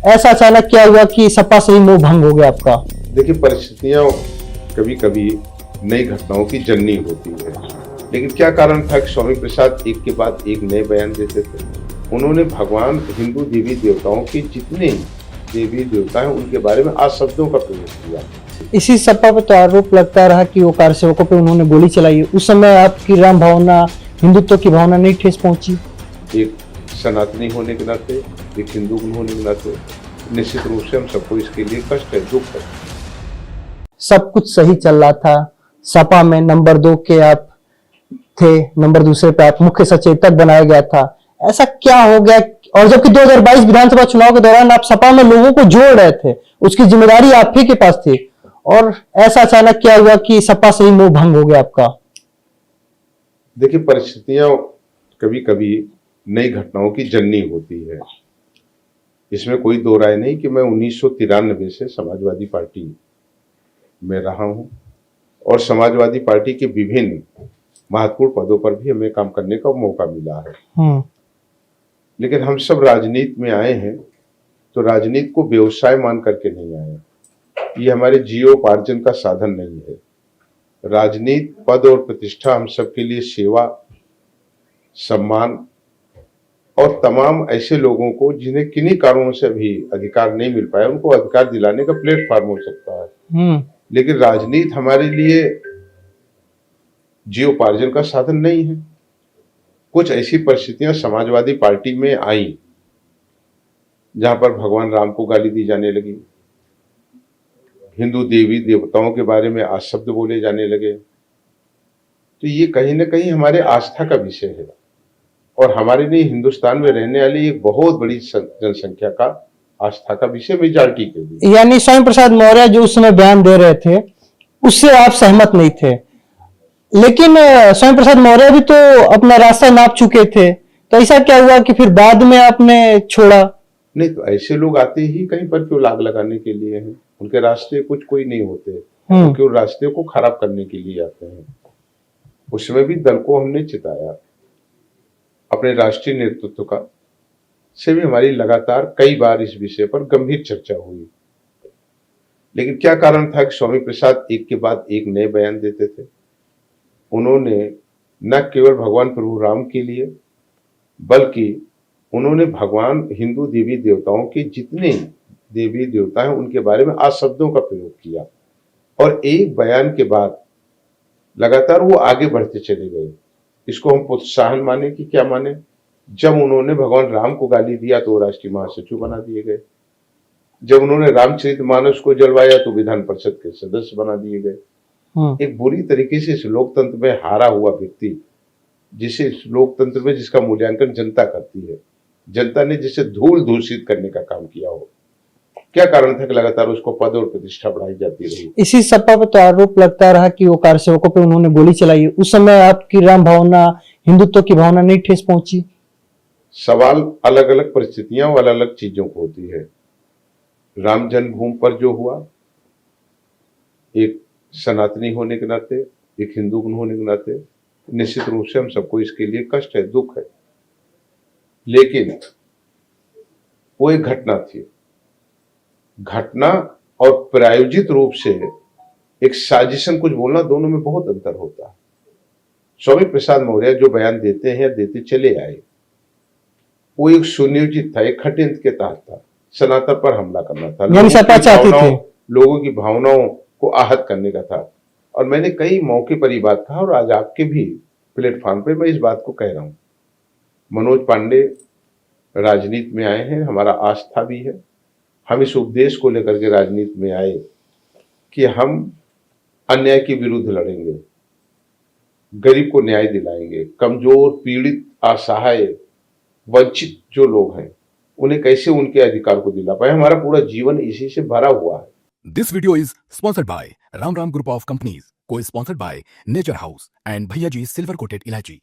ऐसा अचानक क्या हुआ कि सपा से ही मोह भंग हो गया आपका? देखिए, परिस्थितियां कभी कभी नई घटनाओं की जननी होती है। लेकिन क्या कारण था कि स्वामी प्रसाद एक के बाद एक नए बयान देते थे। उन्होंने भगवान हिंदू देवी देवताओं के जितने देवी देवता हैं उनके बारे में शब्दों का प्रयोग किया। इसी सपा पे तो आरोप लगता रहा कि वो कार्यसेवकों पे उन्होंने गोली चलाई। उस समय आपकी राम भावना, हिंदुत्व की भावना नहीं ठेस पहुंची? एक सनातनी होने के नाते, एक हिंदू होने के नाते निश्चित रूप से हम सबको इसके लिए कष्ट है, दुख है। सब कुछ सही चल रहा था, सपा में नंबर 2 के आप थे, नंबर दूसरे पे आप मुख्य सचेतक बनाया गया था। ऐसा क्या हो गया? और जबकि 2022 विधानसभा चुनाव के दौरान आप सपा में लोगों को जोड़ रहे थे, उसकी जिम्मेदारी आप ही के पास थी, और ऐसा अचानक क्या हुआ कि सपा से ही मोह भंग हो गया आपका? देखिए, परिस्थितियां कभी कभी नई घटनाओं की जननी होती है। इसमें कोई दो राय नहीं कि मैं 1993 से समाजवादी पार्टी में रहा हूं और समाजवादी पार्टी के विभिन्न महत्वपूर्ण पदों पर भी हमें काम करने का मौका मिला है। लेकिन हम सब राजनीति में आए हैं तो राजनीति को व्यवसाय मान करके नहीं आए। ये हमारे जीवोपार्जन का साधन नहीं है। राजनीति, पद और प्रतिष्ठा हम सबके लिए सेवा, सम्मान और तमाम ऐसे लोगों को जिन्हें किन्हीं कारणों से अभी अधिकार नहीं मिल पाया, उनको अधिकार दिलाने का प्लेटफॉर्म हो सकता है। लेकिन राजनीति हमारे लिए जीवोपार्जन का साधन नहीं है। कुछ ऐसी परिस्थितियां समाजवादी पार्टी में आई जहां पर भगवान राम को गाली दी जाने लगी, हिंदू देवी देवताओं के बारे में अपशब्द बोले जाने लगे। तो ये कहीं ना कहीं हमारे आस्था का विषय है और हमारे लिए हिंदुस्तान में रहने वाली एक बहुत बड़ी जनसंख्या का आस्था का विषय, मेजॉरिटी के लिए। यानी स्वामी प्रसाद मौर्य जो उस समय बयान दे रहे थे उससे आप सहमत नहीं थे, लेकिन स्वामी प्रसाद मौर्य भी तो अपना रास्ता नाप चुके थे, तो ऐसा क्या हुआ कि फिर बाद में आपने छोड़ा? नहीं, तो ऐसे लोग आते ही कहीं पर क्यों लाग लगाने के लिए हैं? उनके रास्ते कुछ कोई नहीं होते, क्योंकि वो रास्ते को खराब करने के लिए आते हैं। उसमें भी दल को हमने चिताया, अपने राष्ट्रीय नेतृत्व का से भी हमारी लगातार कई बार इस विषय पर गंभीर चर्चा हुई। लेकिन क्या कारण था कि स्वामी प्रसाद एक के बाद एक नए बयान देते थे। उन्होंने न केवल भगवान प्रभु राम के लिए बल्कि उन्होंने भगवान हिंदू देवी देवताओं के जितने देवी देवता हैं उनके बारे में शब्दों का प्रयोग किया और एक बयान के बाद लगातार वो आगे बढ़ते चले गए। इसको हम प्रोत्साहन माने कि क्या माने? जब उन्होंने भगवान राम को गाली दिया तो राष्ट्रीय महासचिव बना दिए गए। जब उन्होंने रामचरितमानस को जलवाया तो विधान परिषद के सदस्य बना दिए गए। एक बुरी तरीके से इस लोकतंत्र में हारा हुआ व्यक्ति, जिसे इस लोकतंत्र में जिसका मूल्यांकन जनता करती है, जनता ने जिसे धूल दूषित करने का काम किया हो, क्या कारण था कि लगातार उसको पद और प्रतिष्ठा बढ़ाई जाती रही? इसी सपा पे तो आरोप लगता रहा कि वो कार्यसेवकों पे उन्होंने गोली चलाई। उस समय आपकी राम भावना, हिंदुत्व की भावना नहीं ठेस पहुंची? सवाल अलग अलग परिस्थितियां और अलग अलग चीजों को होती है। राम जन्मभूमि पर जो हुआ, एक सनातनी होने के नाते, एक हिंदू होने के नाते निश्चित रूप से हम सबको इसके लिए कष्ट है, दुख है। लेकिन वो एक घटना थी। घटना और प्रायोजित रूप से एक साजिशन कुछ बोलना, दोनों में बहुत अंतर होता है। स्वामी प्रसाद मौर्य जो बयान देते हैं या देते चले आए, वो एक सुनियोजित था, एक षड्यंत्र के तहत था। सनातन पर हमला करना था, लोगों की भावनाओं को आहत करने का था। और मैंने कई मौके पर ये बात कहा और आज आपके भी प्लेटफॉर्म पे मैं इस बात को कह रहा हूं। मनोज पांडे राजनीति में आए हैं, हमारा आस्था भी है। हम इस उपदेश को लेकर के राजनीति में आए कि हम अन्याय के विरुद्ध लड़ेंगे, गरीब को न्याय दिलाएंगे, कमजोर, पीड़ित, असहाय, वंचित जो लोग हैं उन्हें कैसे उनके अधिकार को दिला पाए। हमारा पूरा जीवन इसी से भरा हुआ है। This video is sponsored by Ram Ram Group of Companies, co-sponsored by Nature House and Bhaiya Ji Silver Coated Ilaichi.